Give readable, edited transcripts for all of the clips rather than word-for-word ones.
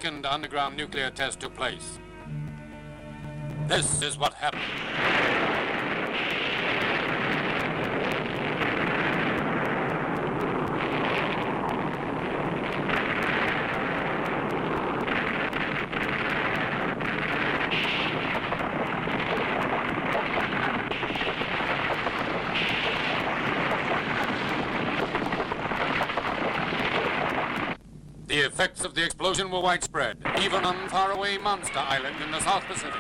second underground nuclear test took place. This is what happened. The effects of the explosion were widespread, even on faraway Monster Island in the South Pacific.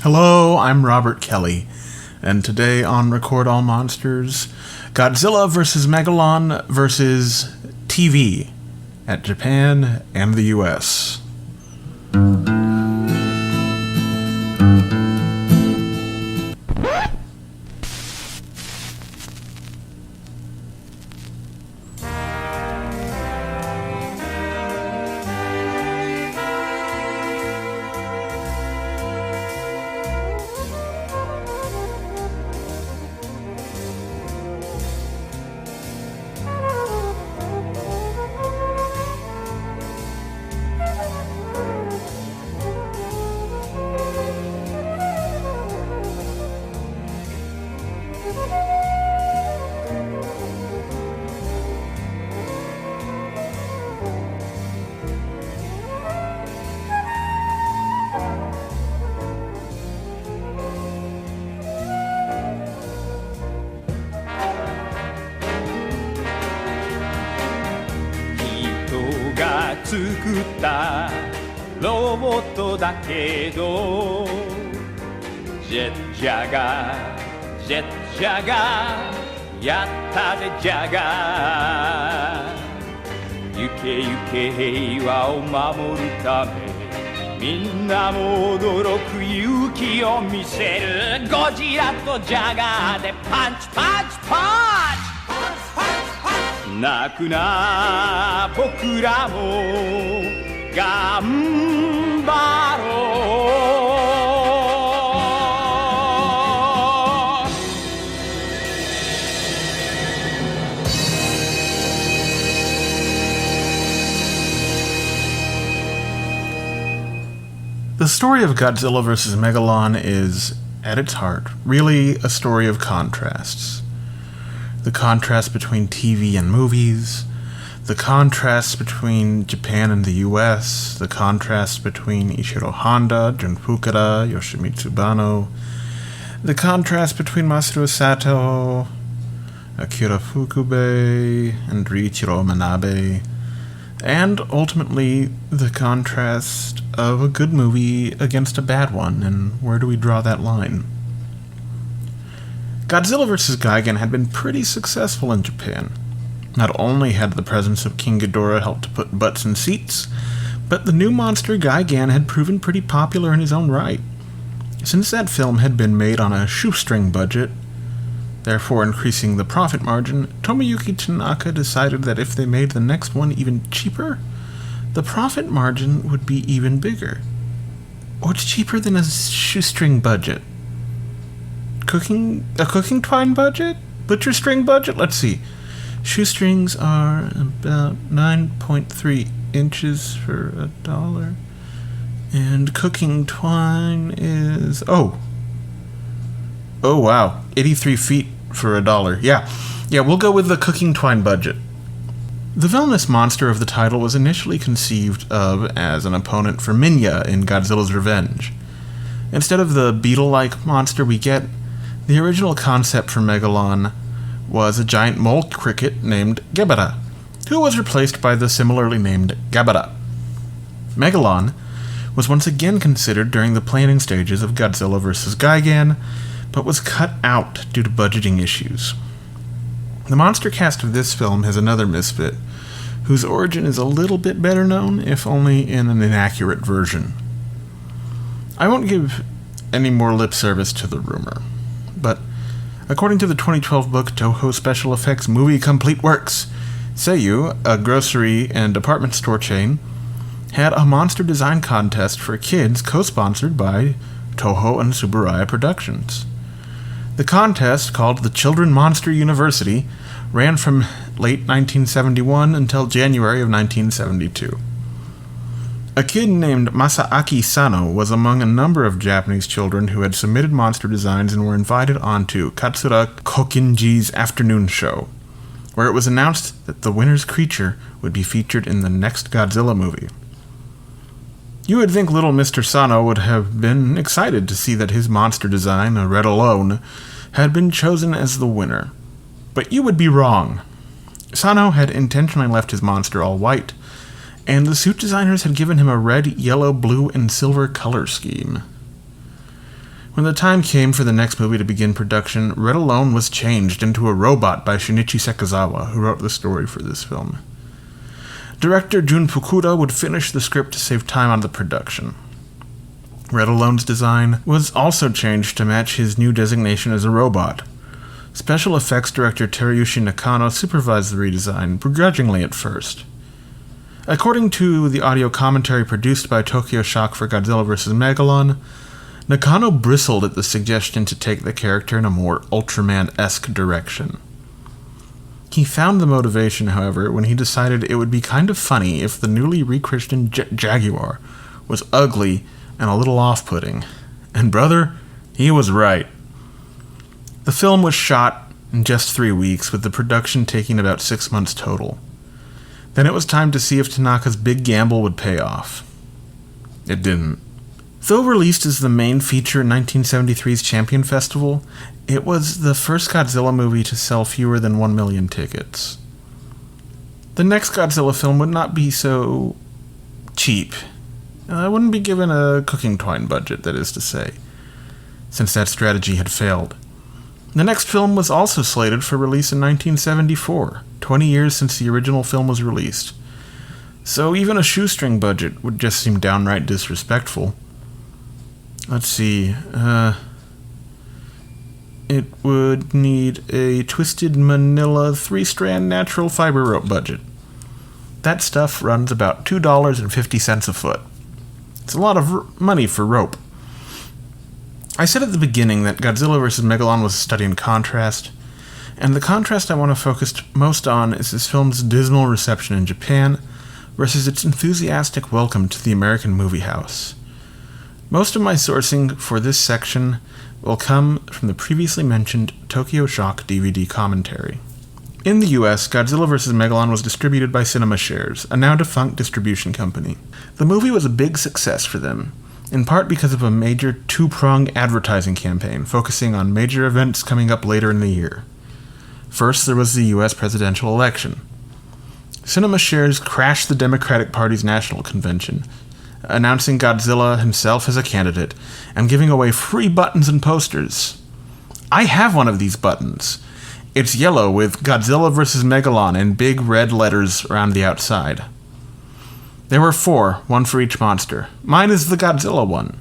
Hello, I'm Robert Kelly, and today on Record All Monsters, Godzilla vs. Megalon vs. TV at Japan and the US.作ったロボットだけどジェッジャガージェッジャガーやったでジャガー行け行け平和を守るためみんなも驚く勇気を見せるゴジラとジャガーでパンチパンチパンチ泣くな僕らも頑張ろうThe story of Godzilla vs. Megalon is, at its heart, really a story of contrasts. The contrast between TV and movies, the contrast between Japan and the US, the contrast between Ishiro Honda, Jun Fukuda, Yoshimitsu Banno, the contrast between Masaru Sato, Akira Fukube, and Riichiro Manabe, and ultimately the contrast of a good movie against a bad one, and where do we draw that line? Godzilla vs. Gigan had been pretty successful in Japan. Not only had the presence of King Ghidorah helped to put butts in seats, but the new monster Gigan had proven pretty popular in his own right. Since that film had been made on a shoestring budget, therefore increasing the profit margin, Tomoyuki Tanaka decided that if they made the next one even cheaper, the profit margin would be even bigger. What's cheaper than a shoestring budget? A cooking twine budget? Butcher string budget? Let's see. Shoestrings are about 9.3 inches for $1. And cooking twine is... Oh, wow. 83 feet for $1. Yeah, we'll go with the cooking twine budget. The villainous monster of the title was initially conceived of as an opponent for Minya in Godzilla's Revenge. Instead of the beetle-like monster we get, the original concept for Megalon was a giant mole cricket named Gebera, who was replaced by the similarly named Gabara. Megalon was once again considered during the planning stages of Godzilla vs. Gigan, but was cut out due to budgeting issues. The monster cast of this film has another misfit, whose origin is a little bit better known, if only in an inaccurate version. I won't give any more lip service to the rumor, but according to the 2012 book Toho Special Effects Movie Complete Works, Seiyu, a grocery and department store chain, had a monster design contest for kids co-sponsored by Toho and Tsuburaya Productions. The contest, called the Children Monster University, ran from late 1971 until January of 1972. A kid named Masaaki Sano was among a number of Japanese children who had submitted monster designs and were invited onto Katsura Kokinji's afternoon show, where it was announced that the winner's creature would be featured in the next Godzilla movie. You would think little Mr. Sano would have been excited to see that his monster design, Red Alone, had been chosen as the winner. But you would be wrong. Sano had intentionally left his monster all white, and the suit designers had given him a red, yellow, blue, and silver color scheme. When the time came for the next movie to begin production, Red Alone was changed into a robot by Shinichi Sekizawa, who wrote the story for this film. Director Jun Fukuda would finish the script to save time on the production. Red Alone's design was also changed to match his new designation as a robot. Special effects director Teruyushi Nakano supervised the redesign, begrudgingly at first. According to the audio commentary produced by Tokyo Shock for Godzilla vs. Megalon, Nakano bristled at the suggestion to take the character in a more Ultraman-esque direction. He found the motivation, however, when he decided it would be kind of funny if the newly rechristened Jaguar was ugly and a little off-putting. And brother, he was right. The film was shot in just 3 weeks, with the production taking about 6 months total. Then it was time to see if Tanaka's big gamble would pay off. It didn't. Though released as the main feature in 1973's Champion Festival, it was the first Godzilla movie to sell fewer than 1 million tickets. The next Godzilla film would not be so cheap. I wouldn't be given a cooking twine budget, that is to say, since that strategy had failed. The next film was also slated for release in 1974, 20 years since the original film was released. So even a shoestring budget would just seem downright disrespectful. Let's see, it would need a Twisted Manila 3-strand natural fiber rope budget. That stuff runs about $2.50 a foot. It's a lot of money for rope. I said at the beginning that Godzilla vs. Megalon was a study in contrast, and the contrast I want to focus most on is this film's dismal reception in Japan versus its enthusiastic welcome to the American movie house. Most of my sourcing for this section will come from the previously mentioned Tokyo Shock DVD commentary. In the US, Godzilla vs. Megalon was distributed by Cinema Shares, a now-defunct distribution company. The movie was a big success for them, in part because of a major two-pronged advertising campaign focusing on major events coming up later in the year. First, there was the US presidential election. Cinema Shares crashed the Democratic Party's national convention, announcing Godzilla himself as a candidate, and giving away free buttons and posters. I have one of these buttons. It's yellow with Godzilla vs. Megalon in big red letters around the outside. There were 4, one for each monster. Mine is the Godzilla one.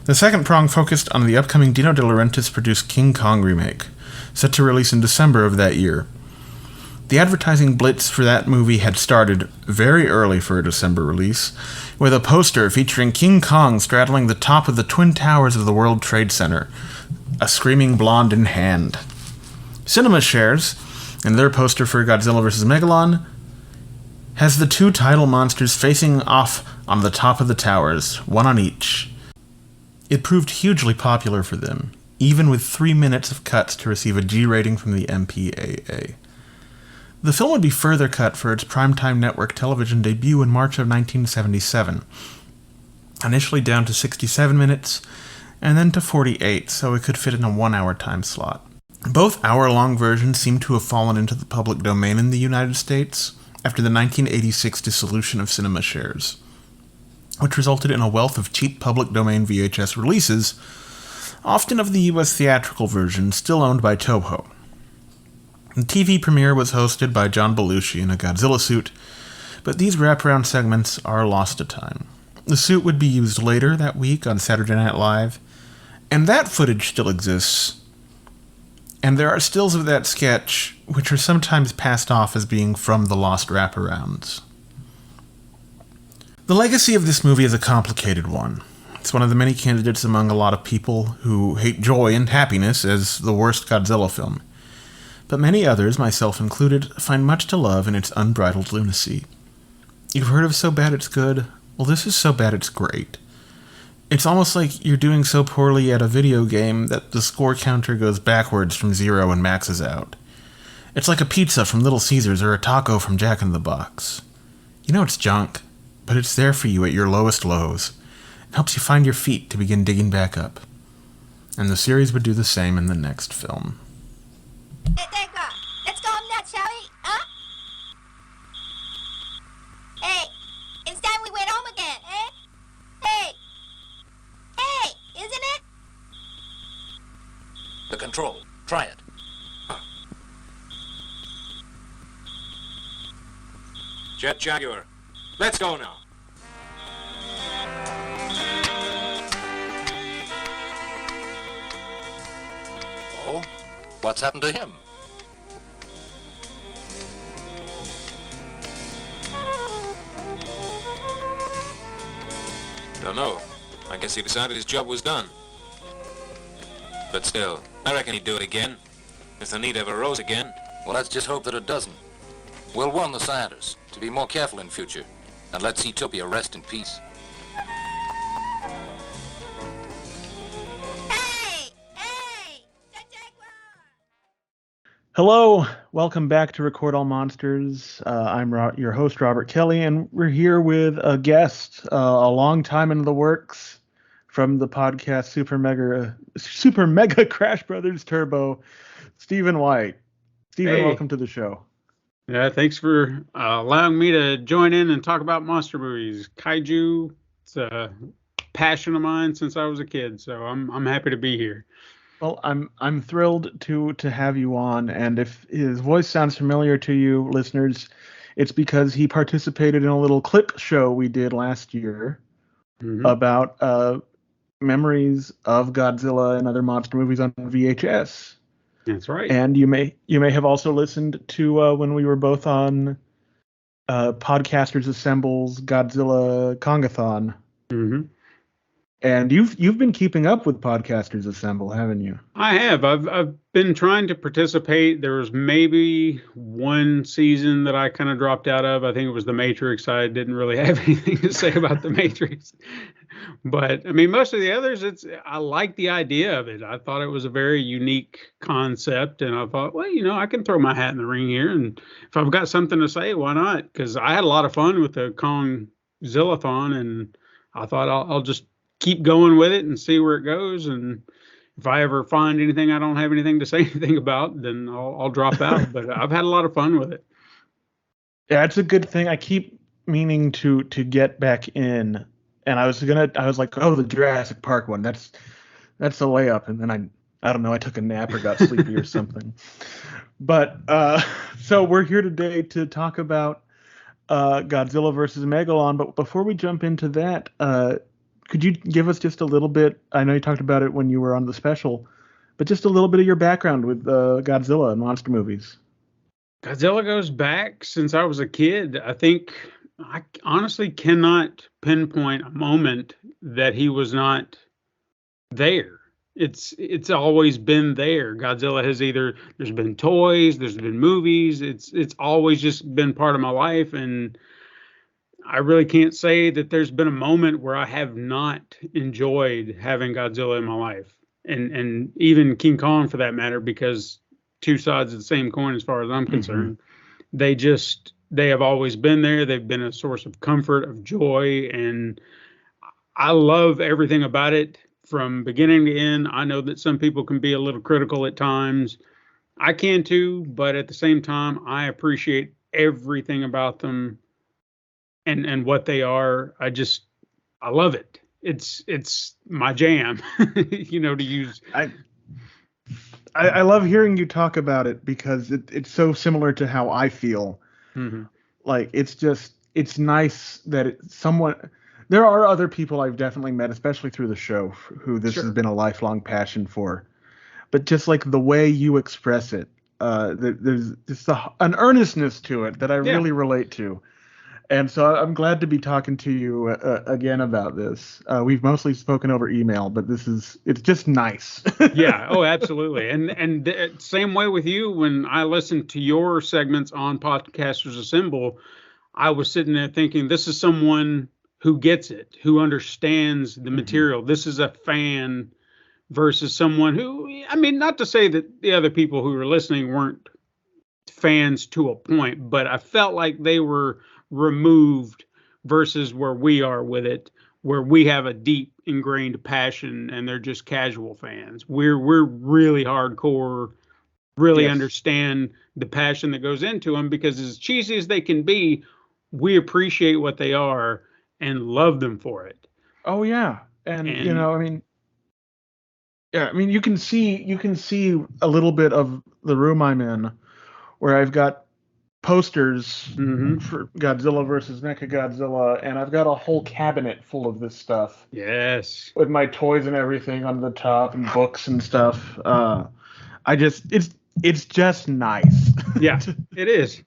The second prong focused on the upcoming Dino De Laurentiis-produced King Kong remake, set to release in December of that year. The advertising blitz for that movie had started very early for a December release, with a poster featuring King Kong straddling the top of the Twin Towers of the World Trade Center, a screaming blonde in hand. Cinema Shares, in their poster for Godzilla vs. Megalon, has the 2 title monsters facing off on the top of the towers, one on each. It proved hugely popular for them, even with 3 minutes of cuts to receive a G rating from the MPAA. The film would be further cut for its primetime network television debut in March of 1977, initially down to 67 minutes, and then to 48, so it could fit in a 1-hour time slot. Both hour-long versions seem to have fallen into the public domain in the United States, after the 1986 dissolution of cinema shares, which resulted in a wealth of cheap public domain VHS releases, often of the US theatrical version still owned by Toho. The TV premiere was hosted by John Belushi in a Godzilla suit, but these wraparound segments are lost to time. The suit would be used later that week on Saturday Night Live, and that footage still exists, and there are stills of that sketch, which are sometimes passed off as being from the lost wraparounds. The legacy of this movie is a complicated one. It's one of the many candidates among a lot of people who hate joy and happiness as the worst Godzilla film. But many others, myself included, find much to love in its unbridled lunacy. You've heard of So Bad It's Good? Well, this is so bad it's great. It's almost like you're doing so poorly at a video game that the score counter goes backwards from 0 and maxes out. It's like a pizza from Little Caesars or a taco from Jack in the Box. You know it's junk, but it's there for you at your lowest lows. It helps you find your feet to begin digging back up. And the series would do the same in the next film. Let's go nuts, shall we? Huh? Hey, it's time we went home again, eh? Hey, isn't it? The control. Try it. Jet Jaguar. Let's go now. Oh? What's happened to him? Don't know. I guess he decided his job was done. But still, I reckon he'd do it again. If the need ever arose again. Well, let's just hope that it doesn't. We'll warn the scientists to be more careful in future, and let Seatopia rest in peace. Hey, the Jaguar! Hello, welcome back to Record All Monsters. I'm your host, Robert Kelly, and we're here with a guest, a long time in the works from the podcast Super Mega Crash Brothers Turbo, Stephen White. Stephen, Hey. Welcome to the show. Yeah, thanks for allowing me to join in and talk about monster movies. Kaiju, it's a passion of mine since I was a kid, so I'm happy to be here. Well, I'm thrilled to have you on, and if his voice sounds familiar to you, listeners, it's because he participated in a little clip show we did last year about memories of Godzilla and other monster movies on VHS. That's right. And you may have also listened to when we were both on Podcasters Assemble's Godzilla Kongathon. Mm-hmm. And you've been keeping up with Podcasters Assemble, haven't you? I have. I've been trying to participate. There was maybe one season that I kind of dropped out of. I think it was The Matrix. I didn't really have anything to say about The Matrix. But I mean, most of the others, I like the idea of it. I thought it was a very unique concept, and I thought, well, I can throw my hat in the ring here, and if I've got something to say, why not? Because I had a lot of fun with the Kongzillathon, and I thought I'll just keep going with it and see where it goes. And if I ever find anything I don't have anything to say anything about, then I'll drop out. But I've had a lot of fun with it. Yeah, it's a good thing. I keep meaning to get back in, and I was like, oh, the Jurassic Park one. That's a layup. And then I don't know, I took a nap or got sleepy or something. But so we're here today to talk about Godzilla versus Megalon. But before we jump into that, could you give us just a little bit? I know you talked about it when you were on the special, but just a little bit of your background with Godzilla and monster movies. Godzilla goes back since I was a kid. I think I honestly cannot pinpoint a moment that he was not there. It's always been there. Godzilla has there's been toys, there's been movies. It's always just been part of my life, and I really can't say that there's been a moment where I have not enjoyed having Godzilla in my life, and even King Kong for that matter, because two sides of the same coin as far as I'm concerned. They have always been there. They've been a source of comfort, of joy, and I love everything about it from beginning to end. I know that some people can be a little critical at times. I can too, but at the same time, I appreciate everything about them and what they are. I love it. It's my jam, to use. I love hearing you talk about it because it's so similar to how I feel. Mm-hmm. Like, it's nice that there are other people I've definitely met, especially through the show, who this Sure. has been a lifelong passion for. But just like the way you express it, there's just an earnestness to it that I really relate to. And so I'm glad to be talking to you again about this. We've mostly spoken over email, but it's just nice. Yeah. Oh, absolutely. And same way with you. When I listened to your segments on Podcasters Assemble, I was sitting there thinking, this is someone who gets it, who understands the material. This is a fan versus someone who, I mean, not to say that the other people who were listening weren't fans to a point, but I felt like they were removed versus where we are with it, where we have a deep ingrained passion and they're just casual fans. We're really hardcore, really understand the passion that goes into them, because as cheesy as they can be, we appreciate what they are and love them for it. Oh yeah. And I mean, yeah, I mean, you can see a little bit of the room I'm in, where I've got posters for Godzilla versus Mechagodzilla, and I've got a whole cabinet full of this stuff. Yes. With my toys and everything on the top, and books and stuff. It's just nice. Yeah, it is.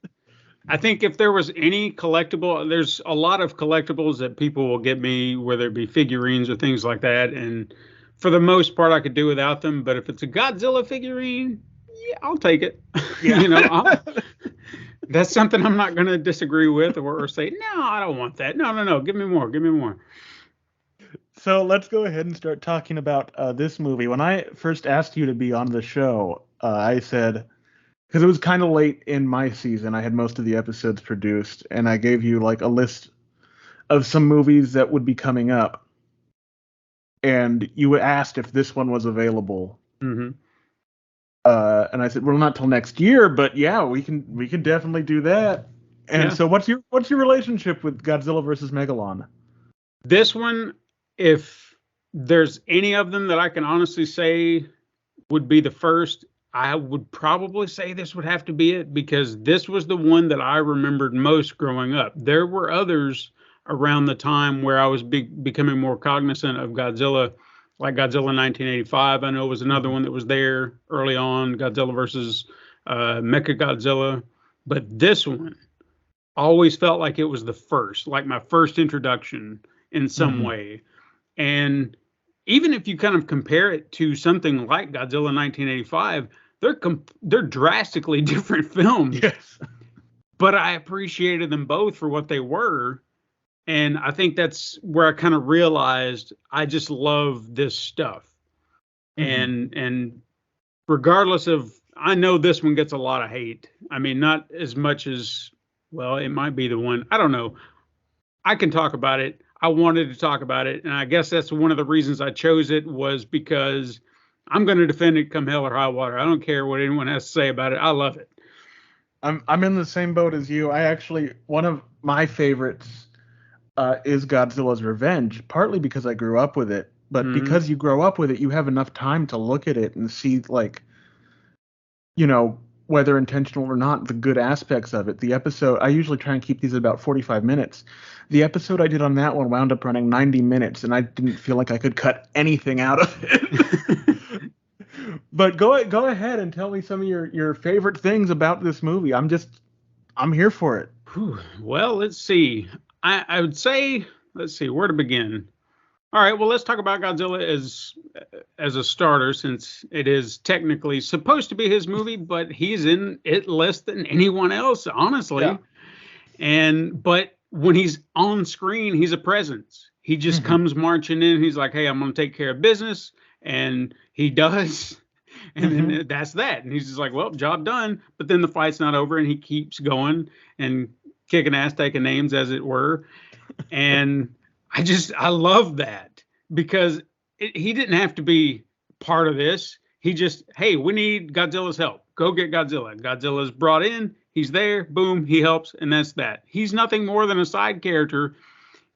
I think if there was any collectible, there's a lot of collectibles that people will get me, whether it be figurines or things like that. And for the most part, I could do without them. But if it's a Godzilla figurine, yeah, I'll take it. Yeah. That's something I'm not going to disagree with or say, no, I don't want that. No. Give me more. Give me more. So let's go ahead and start talking about this movie. When I first asked you to be on the show, I said, because it was kind of late in my season, I had most of the episodes produced, and I gave you like a list of some movies that would be coming up. And you asked if this one was available. Mm-hmm. And I said, well, not till next year, but yeah, we can definitely do that. And so what's your relationship with Godzilla versus Megalon? This one, if there's any of them that I can honestly say would be the first, I would probably say this would have to be it, because this was the one that I remembered most growing up. There were others around the time where I was becoming more cognizant of Godzilla, like Godzilla 1985. I know was another one that was there early on, Godzilla versus Mechagodzilla. But this one always felt like it was the first, like my first introduction in some way. And even if you kind of compare it to something like Godzilla 1985, they're drastically different films. Yes. But I appreciated them both for what they were. And I think that's where I kind of realized I just love this stuff. And regardless of, I know this one gets a lot of hate. I mean, not as much as, well, it might be the one. I don't know. I can talk about it. I wanted to talk about it. And I guess that's one of the reasons I chose it, was because I'm going to defend it come hell or high water. I don't care what anyone has to say about it. I love it. I'm in the same boat as you. One of my favorites is Godzilla's Revenge, partly because I grew up with it, but because you grow up with it, you have enough time to look at it and see, like, whether intentional or not, the good aspects of it. The episode, I usually try and keep these at about 45 minutes. The episode I did on that one wound up running 90 minutes, and I didn't feel like I could cut anything out of it. But go ahead and tell me some of your favorite things about this movie. I'm here for it. Well, let's see. I would say, let's see, where to begin. All right, well, let's talk about Godzilla as a starter, since it is technically supposed to be his movie, but he's in it less than anyone else, honestly. Yeah. But when he's on screen, he's a presence. He just comes marching in. He's like, hey, I'm going to take care of business. And he does. And then that's that. And he's just like, well, job done. But then the fight's not over, and he keeps going and kicking ass, taking names, as it were. And I love that, because he didn't have to be part of this. He just, hey, we need Godzilla's help. Go get Godzilla. Godzilla's brought in. He's there, boom, he helps, and that's that. He's nothing more than a side character.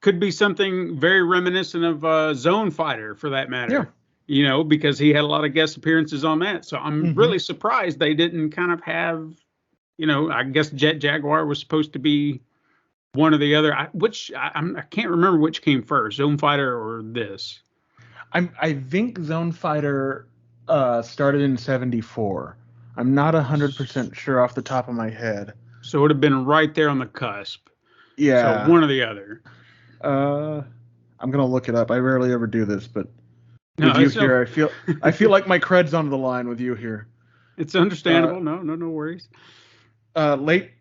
Could be something very reminiscent of Zone Fighter, for that matter. Yeah. Because he had a lot of guest appearances on that. So I'm really surprised they didn't kind of have, I guess Jet Jaguar was supposed to be one or the other. I can't remember which came first, Zone Fighter or this. I think Zone Fighter started in 74. I'm not 100% sure off the top of my head. So it would have been right there on the cusp. Yeah. So one or the other. I'm gonna look it up. I rarely ever do this, but no, with you here, I feel like my cred's on the line with you here. It's understandable. No worries. Started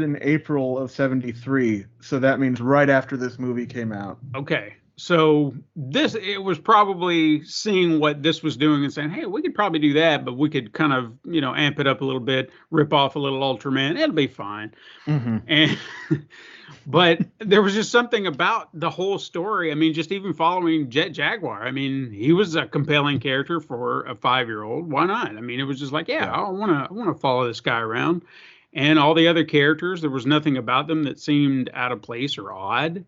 in April of 73, so that means right after this movie came out. Okay. So it was probably seeing what this was doing and saying, hey, we could probably do that, but we could kind of, amp it up a little bit, rip off a little Ultraman. It'll be fine. And, but there was just something about the whole story. I mean, just even following Jet Jaguar. I mean, he was a compelling character for a 5-year-old. Why not? I mean, it was just like, I want to follow this guy around. And all the other characters, there was nothing about them that seemed out of place or odd.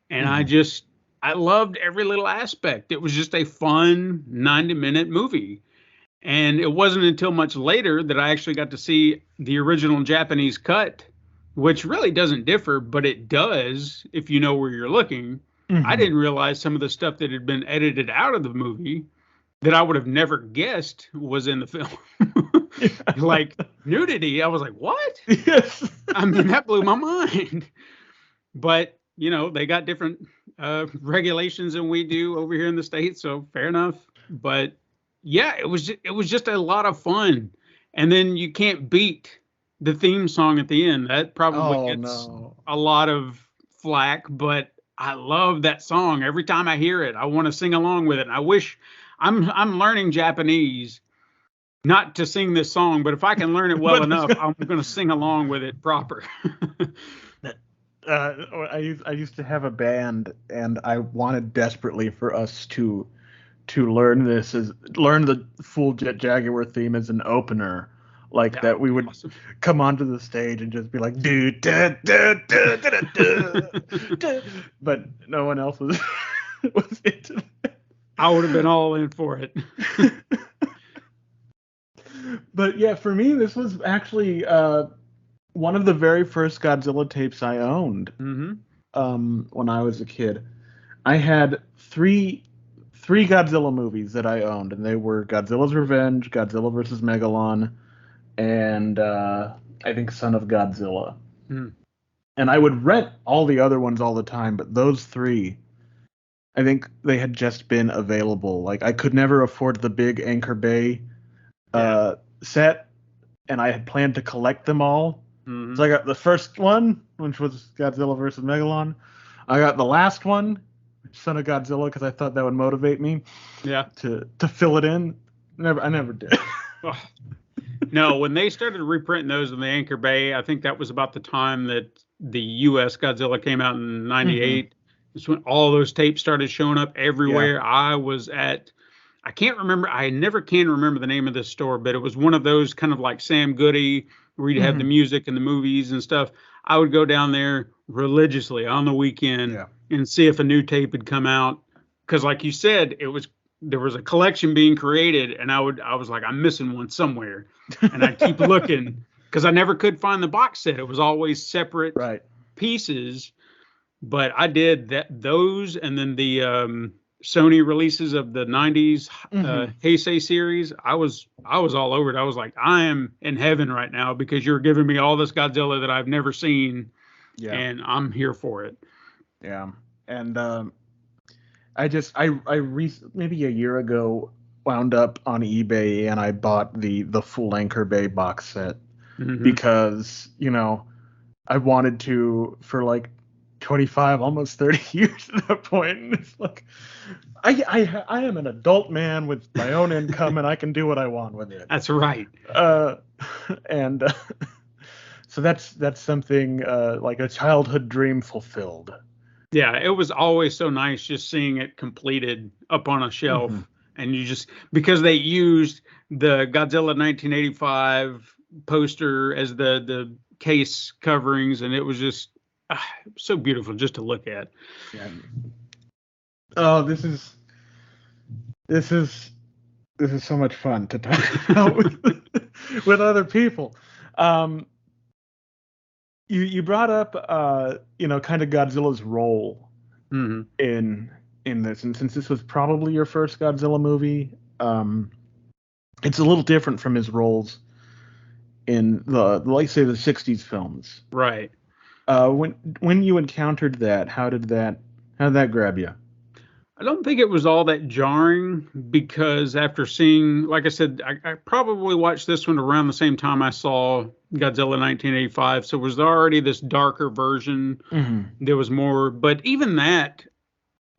And I loved every little aspect. It was just a fun 90-minute movie. And it wasn't until much later that I actually got to see the original Japanese cut, which really doesn't differ, but it does if you know where you're looking. I didn't realize some of the stuff that had been edited out of the movie that I would have never guessed was in the film. Like nudity. I was like, what? Yes. I mean, that blew my mind. But they got different regulations than we do over here in the States, so fair enough. But yeah, it was just a lot of fun. And then you can't beat the theme song at the end. That probably gets a lot of flack, but I love that song. Every time I hear it, I want to sing along with it. And I wish I'm learning Japanese, not to sing this song, but if I can learn it well enough, I'm going to sing along with it proper. I used to have a band, and I wanted desperately for us to learn the full Jet Jaguar theme as an opener, that we would come onto the stage and just be like, do da da da da da da, but no one else was into that. I would have been all in for it. But yeah, for me, this was actually one of the very first Godzilla tapes I owned. When I was a kid. I had three Godzilla movies that I owned, and they were Godzilla's Revenge, Godzilla vs. Megalon, and I think Son of Godzilla. And I would rent all the other ones all the time, but those three, I think they had just been available. Like, I could never afford the big Anchor Bay set, and I had planned to collect them all. So I got the first one, which was Godzilla vs. Megalon. I got the last one, Son of Godzilla, because I thought that would motivate me. Yeah. To fill it in. I never did. No, when they started reprinting those in the Anchor Bay, I think that was about the time that the U.S. Godzilla came out in '98. It's when all those tapes started showing up everywhere. Yeah. I was at, I can't remember, I never can remember the name of this store, but it was one of those kind of like Sam Goody, where you'd have the music and the movies and stuff. I would go down there religiously on the weekend and see if a new tape had come out. Because like you said, there was a collection being created, and I was like, I'm missing one somewhere. And I'd keep looking, because I never could find the box set. It was always separate pieces. But I did those, and then the Sony releases of the 90s Heisei series. I was all over it. I was like, I am in heaven right now, because you're giving me all this Godzilla that I've never seen, and I'm here for it. Yeah. And I recently, maybe a year ago, wound up on eBay, and I bought the full Anchor Bay box set because, I wanted to, for like 25, almost 30 years at that point. And it's like, I am an adult man with my own income, and I can do what I want with it. That's right. And so that's something like a childhood dream fulfilled. Yeah, it was always so nice just seeing it completed up on a shelf. And you just, because they used the Godzilla 1985 poster as the case coverings, and it was just so beautiful just to look at. Yeah. Oh, this is so much fun to talk about with other people. You brought up kind of Godzilla's role in this, and since this was probably your first Godzilla movie, it's a little different from his roles in the say the 60s films. Right. When you encountered that, how did that grab you? I don't think it was all that jarring, because after seeing, like I said, I probably watched this one around the same time I saw Godzilla 1985. So it was already this darker version. There was more, but even that,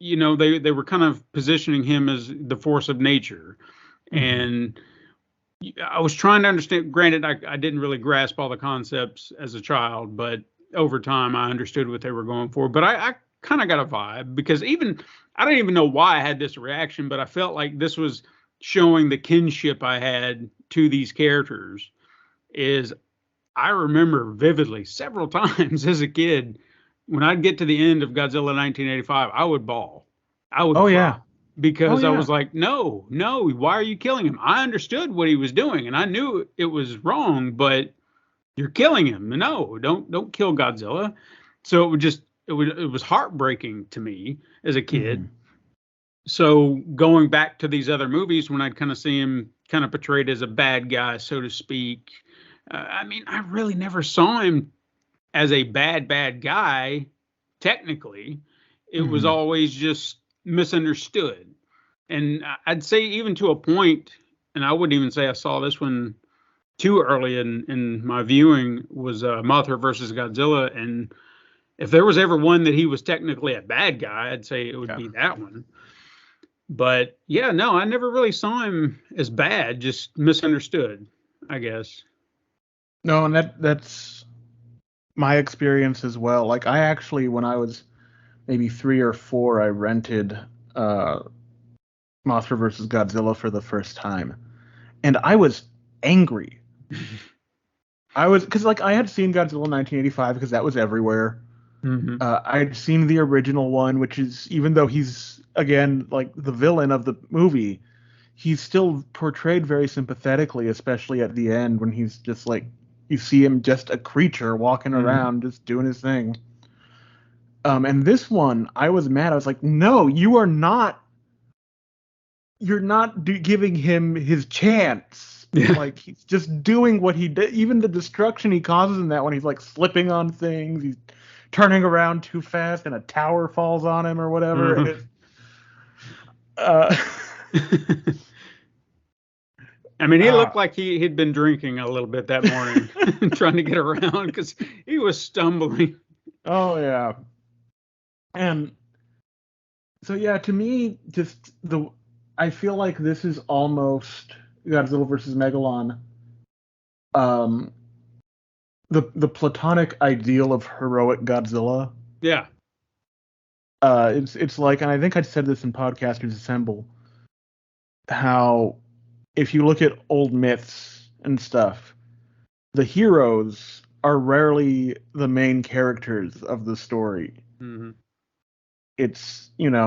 they were kind of positioning him as the force of nature. And I was trying to understand, granted, I didn't really grasp all the concepts as a child, but over time I understood what they were going for. But I kind of got a vibe, because I don't even know why I had this reaction, but I felt like this was showing the kinship I had to these characters. I remember vividly several times as a kid, when I'd get to the end of Godzilla 1985, I would bawl. I would cry. Yeah. Because I was like, no, why are you killing him? I understood what he was doing, and I knew it was wrong, but you're killing him. No, don't kill Godzilla. So it was heartbreaking to me as a kid. So going back to these other movies, when I'd kind of see him kind of portrayed as a bad guy, so to speak, I really never saw him as a bad guy. Technically, it was always just misunderstood. And I'd say even to a point, and I wouldn't even say I saw this one too early in my viewing, was Mothra versus Godzilla. And if there was ever one that he was technically a bad guy, I'd say it would be that one. But yeah, no, I never really saw him as bad, just misunderstood, I guess. No, and that's my experience as well. Like, I actually, when I was maybe 3 or 4, I rented Mothra vs. Godzilla for the first time, and I was angry. Because I had seen Godzilla 1985 because that was everywhere. I'd seen the original one, which is, even though he's again like the villain of the movie, he's still portrayed very sympathetically, especially at the end when he's just like, you see him just a creature walking around, just doing his thing. And this one, I was mad. I was like, no, you're not giving him his chance. Yeah. Like, he's just doing what he did. Even the destruction he causes in that one, he's like slipping on things. He's turning around too fast and a tower falls on him or whatever. And he looked like he'd been drinking a little bit that morning, trying to get around, because he was stumbling. Oh, yeah. And so, yeah, to me, I feel like this is almost Godzilla versus Megalon. The platonic ideal of heroic Godzilla. Yeah. It's like, and I think I said this in Podcasters Assemble, how if you look at old myths and stuff, the heroes are rarely the main characters of the story. It's, there's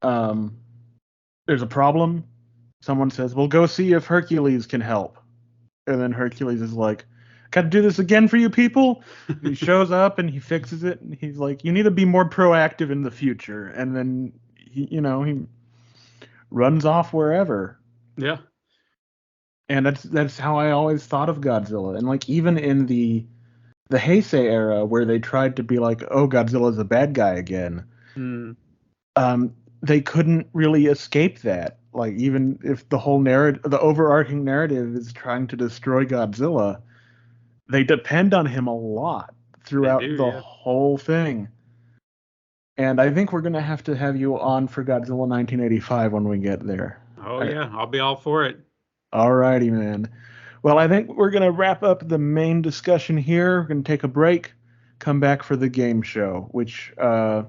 a problem. Someone says, well, go see if Hercules can help. And then Hercules is like, got to do this again for you people? He shows up and he fixes it. And he's like, you need to be more proactive in the future. And then, he runs off wherever. Yeah. And that's how I always thought of Godzilla. And like, even in the Heisei era, where they tried to be like, oh, Godzilla's a bad guy again, they couldn't really escape that. Like, even if the whole narrative, the overarching narrative is trying to destroy Godzilla, they depend on him a lot throughout the whole thing. And I think we're going to have you on for Godzilla 1985 when we get there. Oh, yeah. I'll be all for it. All righty, man. Well, I think we're going to wrap up the main discussion here. We're going to take a break, come back for the game show, which I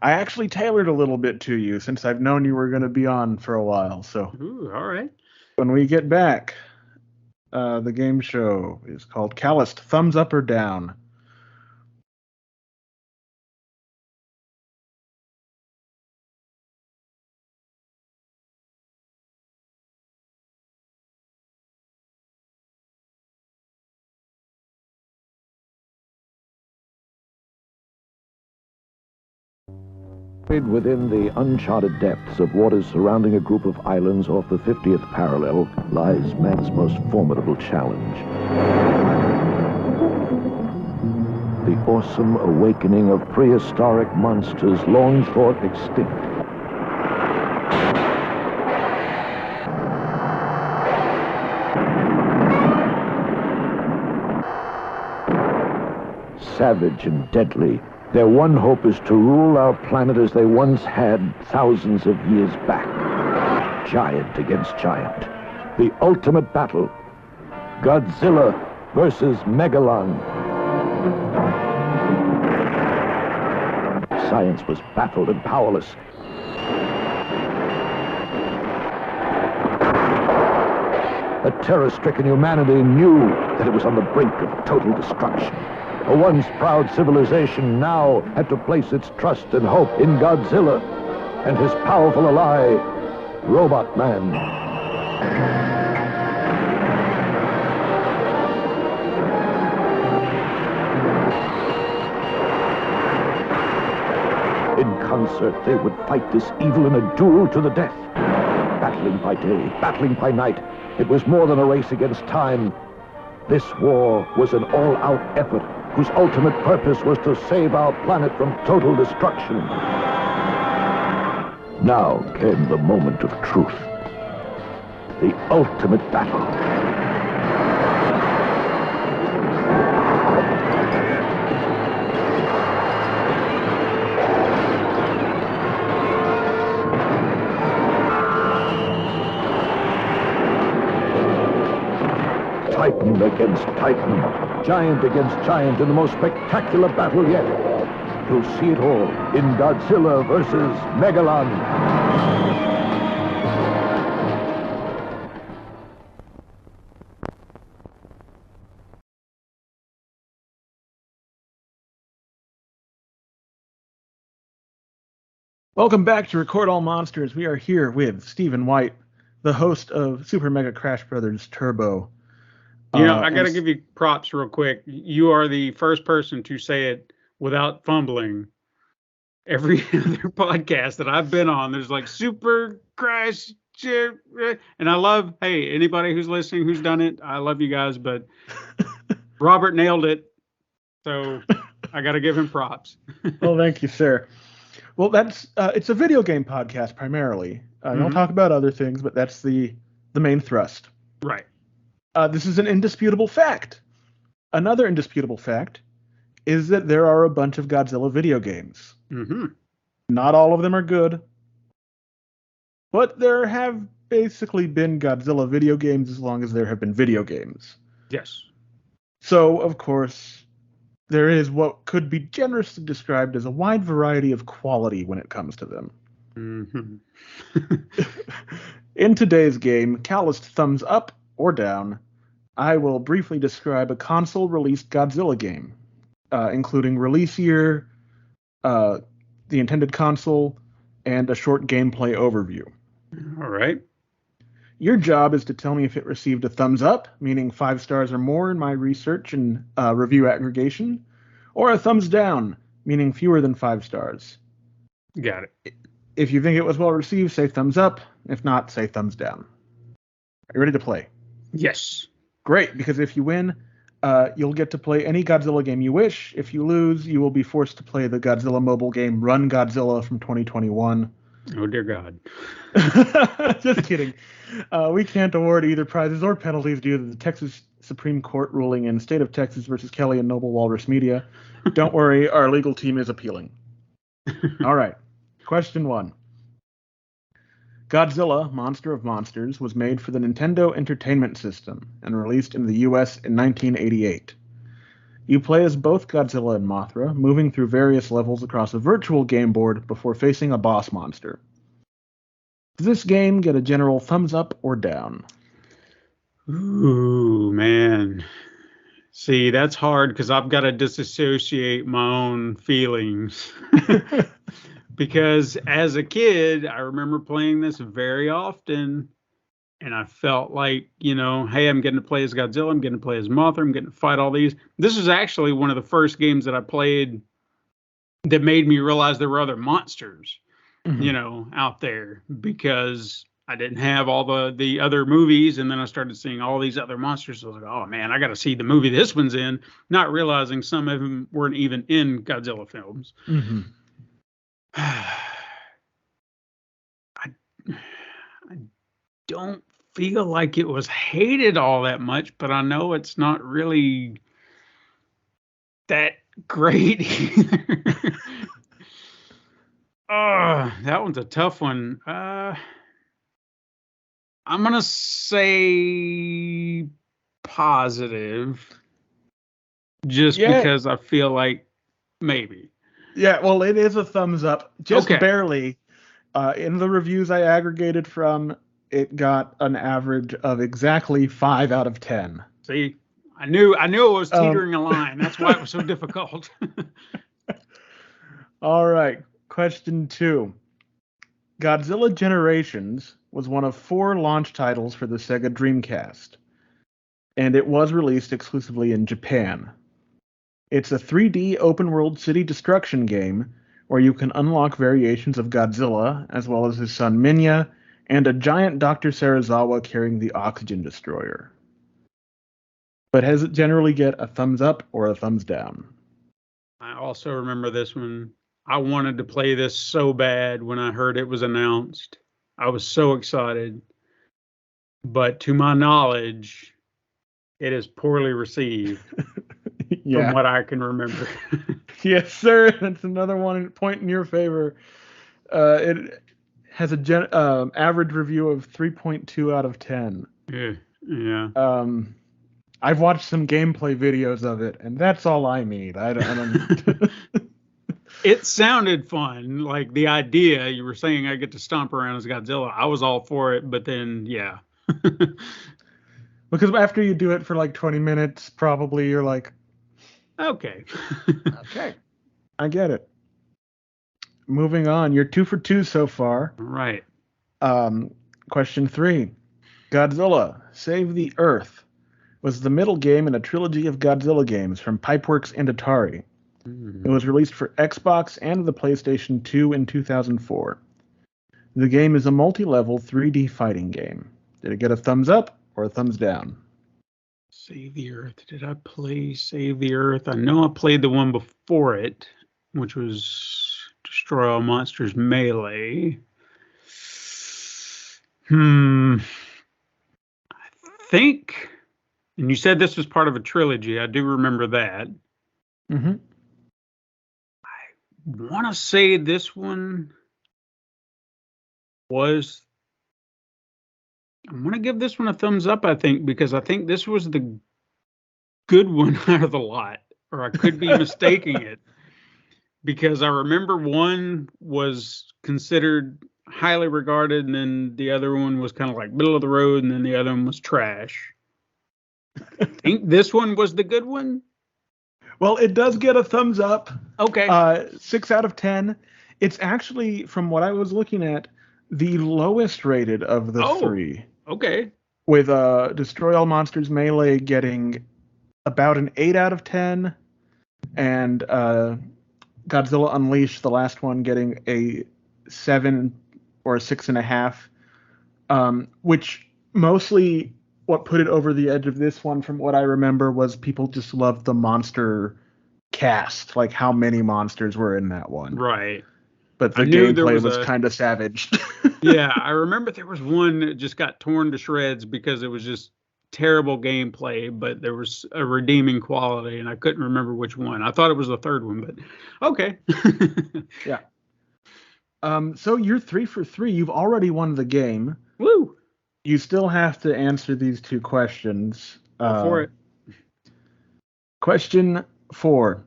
actually tailored a little bit to you since I've known you were going to be on for a while. So, all right. When we get back, The game show is called Calloused Thumbs Up or Down. Within the uncharted depths of waters surrounding a group of islands off the 50th parallel lies man's most formidable challenge. The awesome awakening of prehistoric monsters long thought extinct. Savage and deadly, their one hope is to rule our planet as they once had thousands of years back. Giant against giant. The ultimate battle. Godzilla versus Megalon. Science was baffled and powerless. A terror-stricken humanity knew that it was on the brink of total destruction. A once proud civilization now had to place its trust and hope in Godzilla and his powerful ally, Robot Man. In concert, they would fight this evil in a duel to the death. Battling by day, battling by night. It was more than a race against time. This war was an all-out effort whose ultimate purpose was to save our planet from total destruction. Now came the moment of truth. The ultimate battle. Titan against Titan. Giant against giant in the most spectacular battle yet. You'll see it all in Godzilla versus Megalon. Welcome back to Record All Monsters. We are here with Stephen White, the host of Super Mega Crash Brothers Turbo. I got to give you props real quick. You are the first person to say it without fumbling. Every other podcast that I've been on, there's like Super Crash, and I love, hey, anybody who's listening who's done it, I love you guys, but Robert nailed it, so I got to give him props. Well, thank you, sir. Well, that's it's a video game podcast primarily. Don't talk about other things, but that's the main thrust. Right. This is an indisputable fact. Another indisputable fact is that there are a bunch of Godzilla video games. Mm-hmm. Not all of them are good, but there have basically been Godzilla video games as long as there have been video games. Yes. So, of course, there is what could be generously described as a wide variety of quality when it comes to them. Mm-hmm. In today's game, Calloused Thumbs Up or Down, I will briefly describe a console-released Godzilla game, including release year, the intended console, and a short gameplay overview. All right. Your job is to tell me if it received a thumbs up, meaning 5 stars or more in my research and review aggregation, or a thumbs down, meaning fewer than 5 stars. Got it. If you think it was well received, say thumbs up. If not, say thumbs down. Are you ready to play? Yes. Great, because if you win, you'll get to play any Godzilla game you wish. If you lose, you will be forced to play the Godzilla mobile game Run Godzilla from 2021. Oh, dear God. Just kidding. We can't award either prizes or penalties due to the Texas Supreme Court ruling in State of Texas versus Kelly and Noble Walrus Media. Don't worry, our legal team is appealing. All right. Question 1. Godzilla, Monster of Monsters, was made for the Nintendo Entertainment System and released in the US in 1988. You play as both Godzilla and Mothra, moving through various levels across a virtual game board before facing a boss monster. Does this game get a general thumbs up or down? Ooh, man. See, that's hard because I've got to disassociate my own feelings. Because as a kid, I remember playing this very often, and I felt like, hey, I'm getting to play as Godzilla, I'm getting to play as Mothra, I'm getting to fight all these. This is actually one of the first games that I played that made me realize there were other monsters, out there, because I didn't have all the other movies, and then I started seeing all these other monsters. So I was like, oh man, I got to see the movie this one's in, not realizing some of them weren't even in Godzilla films. Mm-hmm. I don't feel like it was hated all that much, but I know it's not really that great either. Oh, that one's a tough one. I'm gonna say positive, just because I feel like maybe. Yeah, well, it is a thumbs up, just Okay. barely. In the reviews I aggregated from, it got an average of exactly 5 out of 10. See, I knew it was teetering a line. That's why it was so difficult. All right, question 2. Godzilla Generations was one of 4 launch titles for the Sega Dreamcast, and it was released exclusively in Japan. It's a 3D open-world city destruction game where you can unlock variations of Godzilla, as well as his son Minya, and a giant Dr. Serizawa carrying the oxygen destroyer. But does it generally get a thumbs up or a thumbs down? I also remember this one. I wanted to play this so bad when I heard it was announced. I was so excited. But to my knowledge, it is poorly received from what I can remember. Yes, sir. That's another point in your favor. It has a average review of 3.2 out of 10. Yeah. I've watched some gameplay videos of it, and that's all I need. I don't. It sounded fun, like the idea. You were saying I get to stomp around as Godzilla. I was all for it, but then, yeah. Because after you do it for like 20 minutes, probably you're like, okay. Okay. I get it. Moving on. You're 2 for 2 so far. Right. Question 3. Godzilla, Save the Earth was the middle game in a trilogy of Godzilla games from Pipeworks and Atari. It was released for Xbox and the PlayStation 2 in 2004. The game is a multi-level 3D fighting game. Did it get a thumbs up or a thumbs down? Save the Earth. Did I play Save the Earth? I know I played the one before it, which was Destroy All Monsters Melee. I think, and you said this was part of a trilogy. I do remember that. Mm-hmm. I want to say this one was... I'm going to give this one a thumbs up, I think, because I think this was the good one out of the lot, or I could be mistaking it, because I remember one was considered highly regarded, and then the other one was kind of like middle of the road, and then the other one was trash. I think this one was the good one. Well, it does get a thumbs up. Okay. 6 out of 10. It's actually, from what I was looking at, the lowest rated of the 3. Okay. With Destroy All Monsters Melee getting about an 8 out of 10, and Godzilla Unleashed, the last one, getting a 7 or a 6.5, which mostly what put it over the edge of this one, from what I remember, was people just loved the monster cast, like how many monsters were in that one. Right. But the gameplay was kind of savage. Yeah, I remember there was one that just got torn to shreds because it was just terrible gameplay, but there was a redeeming quality, and I couldn't remember which one. I thought it was the third one, but okay. Yeah. So you're 3 for 3. You've already won the game. Woo! You still have to answer these 2 questions. Go for it. Question 4.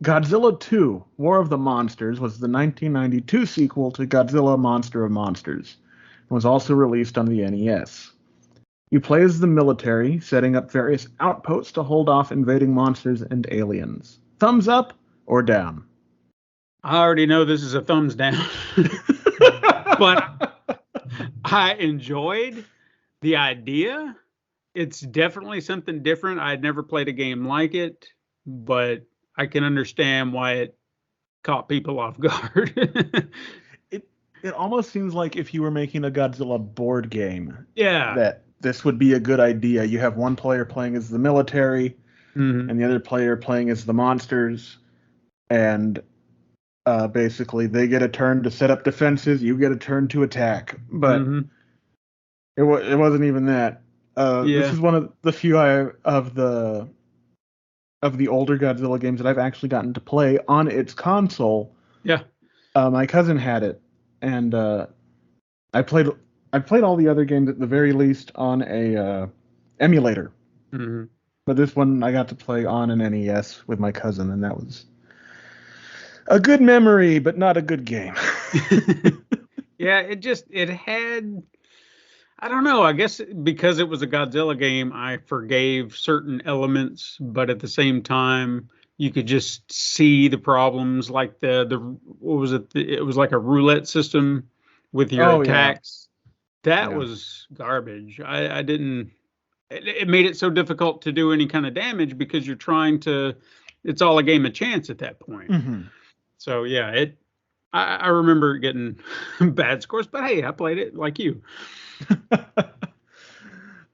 Godzilla 2, War of the Monsters, was the 1992 sequel to Godzilla Monster of Monsters, and was also released on the NES. You play as the military, setting up various outposts to hold off invading monsters and aliens. Thumbs up or down? I already know this is a thumbs down, but I enjoyed the idea. It's definitely something different. I had never played a game like it, but I can understand why it caught people off guard. It almost seems like if you were making a Godzilla board game, Yeah. that this would be a good idea. You have one player playing as the military, Mhm. and the other player playing as the monsters, and basically they get a turn to set up defenses, you get a turn to attack. But Mhm. it wasn't even that. This Yeah. is one of the few of the older Godzilla games that I've actually gotten to play on its console. Yeah. My cousin had it, and I played all the other games at the very least on a emulator. Mhm. But this one I got to play on an NES with my cousin, and that was a good memory, but not a good game. Yeah, it had, I don't know, I guess because it was a Godzilla game, I forgave certain elements, but at the same time, you could just see the problems, like the what was it? It was like a roulette system with your Oh, yeah. attacks. That Yeah. was garbage. I didn't. It made it so difficult to do any kind of damage because you're trying to. It's all a game of chance at that point. Mm-hmm. So yeah, I remember getting bad scores, but hey, I played it like you.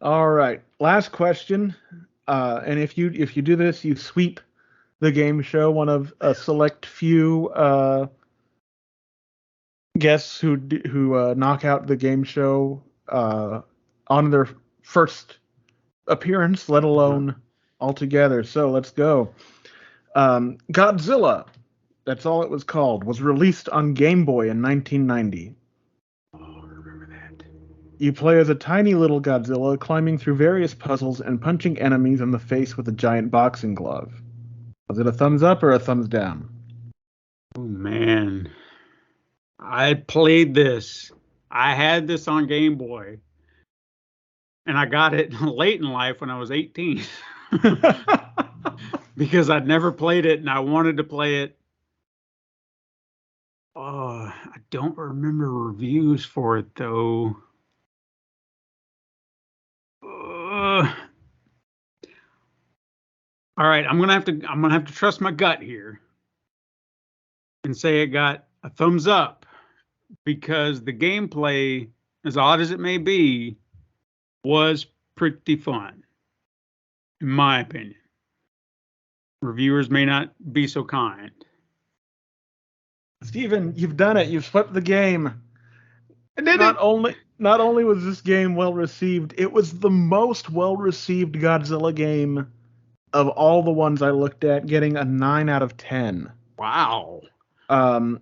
All right, last question. And if you do this, you sweep the game show. One of a select few guests who knock out the game show on their first appearance, let alone altogether. So let's go. Godzilla, that's all it was called, was released on Game Boy in 1990. Oh, I remember that. You play as a tiny little Godzilla climbing through various puzzles and punching enemies in the face with a giant boxing glove. Was it a thumbs up or a thumbs down? Oh man, I played this. I had this on Game Boy, and I got it late in life when I was 18 because I'd never played it and I wanted to play it. Oh, I don't remember reviews for it though. All right, I'm gonna have to trust my gut here and say it got a thumbs up because the gameplay, as odd as it may be, was pretty fun, in my opinion. Reviewers may not be so kind. Steven, you've done it. You've swept the game. I did Not it. only was this game well received, it was the most well received Godzilla game of all the ones I looked at, getting a 9 out of 10. Wow. And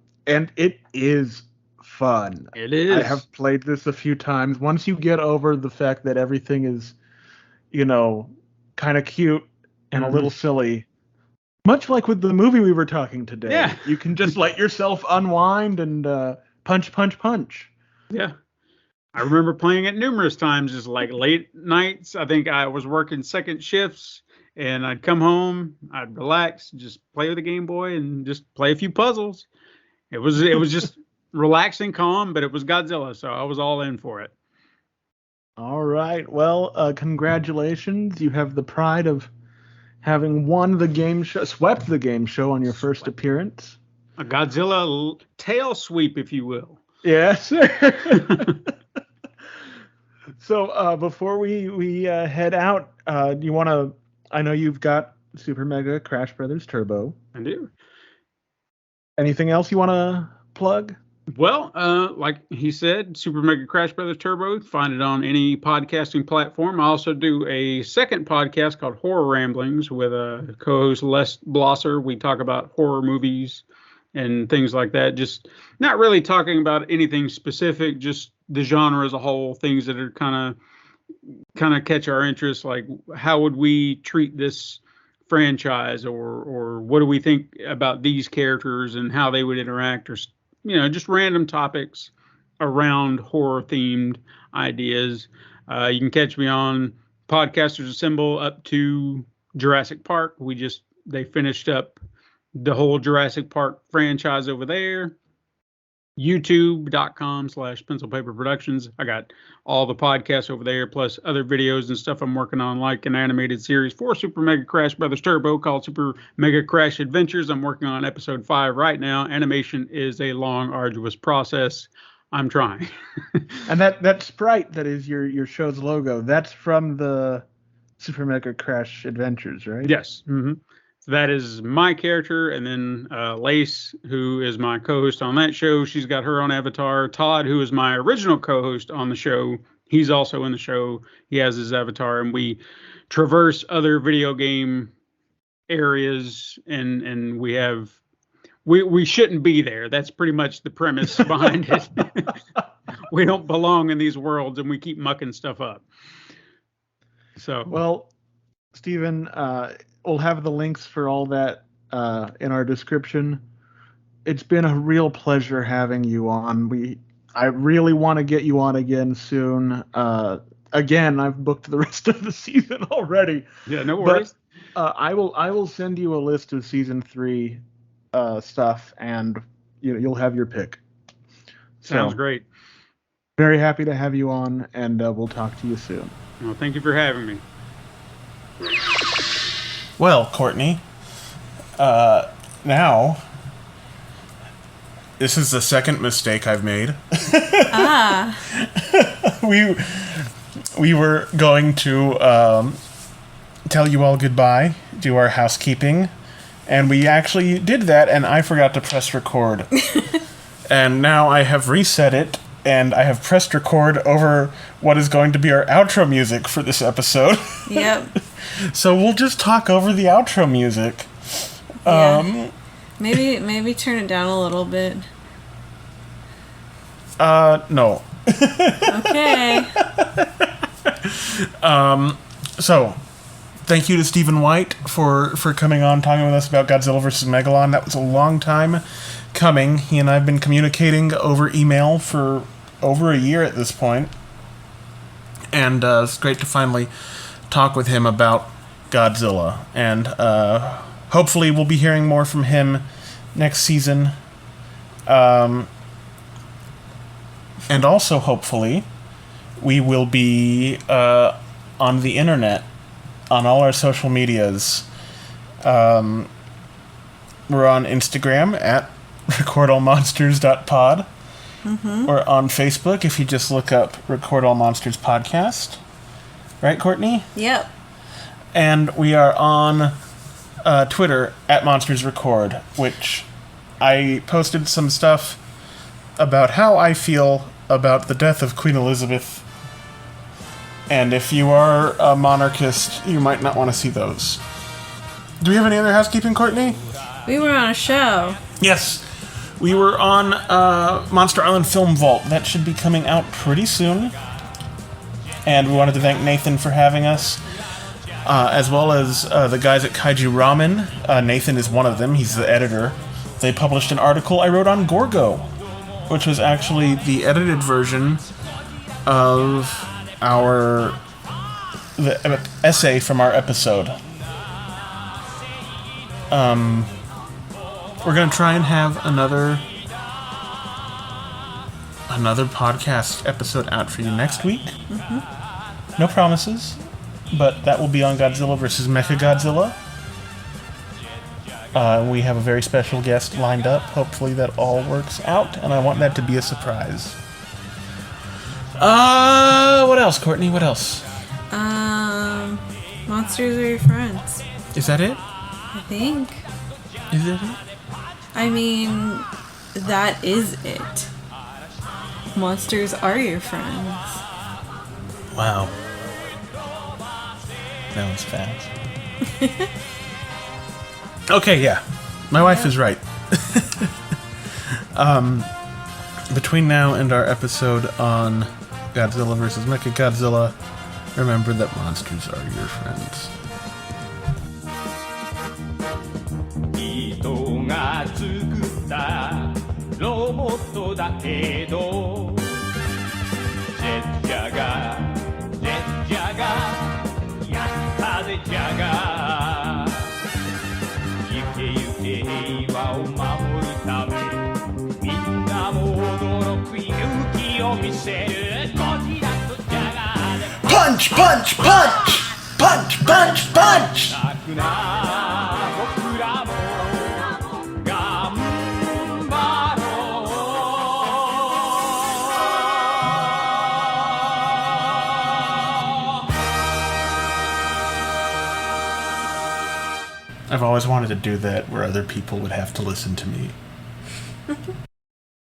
it is fun. It is. I have played this a few times. Once you get over the fact that everything is, kind of cute and a little silly, much like with the movie we were talking today, Yeah. you can just let yourself unwind and punch, punch, punch. Yeah. I remember playing it numerous times, just like late nights. I think I was working second shifts and I'd come home, I'd relax, just play with the Game Boy and just play a few puzzles. It was just relaxing, calm, but it was Godzilla, so I was all in for it. All right. Well, congratulations. You have the pride of having won the game show, swept the game show on your first appearance. A Godzilla tail sweep, if you will. Yes. So before we head out, do you want to? I know you've got Super Mega Crash Brothers Turbo. I do. Anything else you want to plug? Well, like he said, Super Mega Crash Brothers Turbo. Find it on any podcasting platform. I also do a second podcast called Horror Ramblings with a co-host Les Blosser. We talk about horror movies and things like that. Just not really talking about anything specific, just the genre as a whole, things that are kind of catch our interest, like how would we treat this franchise, or what do we think about these characters and how they would interact, or just random topics around horror themed ideas. You can catch me on Podcasters Assemble up to Jurassic Park. They finished up the whole Jurassic Park franchise over there. YouTube.com/Pencil Paper Productions. I got all the podcasts over there, plus other videos and stuff I'm working on, like an animated series for Super Mega Crash Brothers Turbo called Super Mega Crash Adventures. I'm working on episode 5 right now. Animation is a long, arduous process. I'm trying. And that sprite that is your show's logo, that's from the Super Mega Crash Adventures, right? Yes. Mm-hmm. That is my character, and then Lace, who is my co-host on that show, she's got her own avatar. Todd, who is my original co-host on the show, he's also in the show. He has his avatar, and we traverse other video game areas, and we shouldn't be there. That's pretty much the premise behind it. We don't belong in these worlds, and we keep mucking stuff up. So, well, Stephen, we'll have the links for all that in our description. It's been a real pleasure having you on. I really want to get you on again soon. Again, I've booked the rest of the season already. Yeah, no worries. But I will send you a list of season 3 stuff, and you'll have your pick. Sounds great. Very happy to have you on, and we'll talk to you soon. Well, thank you for having me. Well, Courtney, now, this is the second mistake I've made. We were going to tell you all goodbye, do our housekeeping, and we actually did that, and I forgot to press record. And now I have reset it, and I have pressed record over what is going to be our outro music for this episode. Yep. So we'll just talk over the outro music. Yeah. Maybe turn it down a little bit. No. Okay. So, thank you to Stephen White for coming on, talking with us about Godzilla vs. Megalon. That was a long time coming. He and I have been communicating over email for over a year at this point. And it's great to finally talk with him about Godzilla, and hopefully we'll be hearing more from him next season, and also hopefully we will be on the internet, on all our social medias. We're on Instagram at recordallmonsters.pod. Mm-hmm. Or on Facebook if you just look up Record All Monsters Podcast. Right, Courtney? Yep. And we are on Twitter at Monsters Record, which I posted some stuff about how I feel about the death of Queen Elizabeth. And if you are a monarchist, you might not want to see those. Do we have any other housekeeping, Courtney? We were on a show. Yes. We were on Monster Island Film Vault. That should be coming out pretty soon. And we wanted to thank Nathan for having us, as well as the guys at Kaiju Ramen. Nathan is one of them. He's the editor. They published an article I wrote on Gorgo, which was actually the edited version of the essay from our episode. We're going to try and have another podcast episode out for you next week. Mm-hmm. No promises, but that will be on Godzilla vs. Mechagodzilla. We have a very special guest lined up. Hopefully that all works out, and I want that to be a surprise. What else, Courtney? What else? Monsters are your friends. Is that it? I think. Is that it? I mean, that is it. Monsters are your friends. Wow. That was fast. Okay, yeah. My wife is right. Between now and our episode on Godzilla vs. Mechagodzilla, remember that monsters are your friends. 人が作ったロボットだけどジェッ Punch, punch, punch! Punch, punch, punch! 泣くな僕らも頑張ろう I've always wanted to do that where other people would have to listen to me.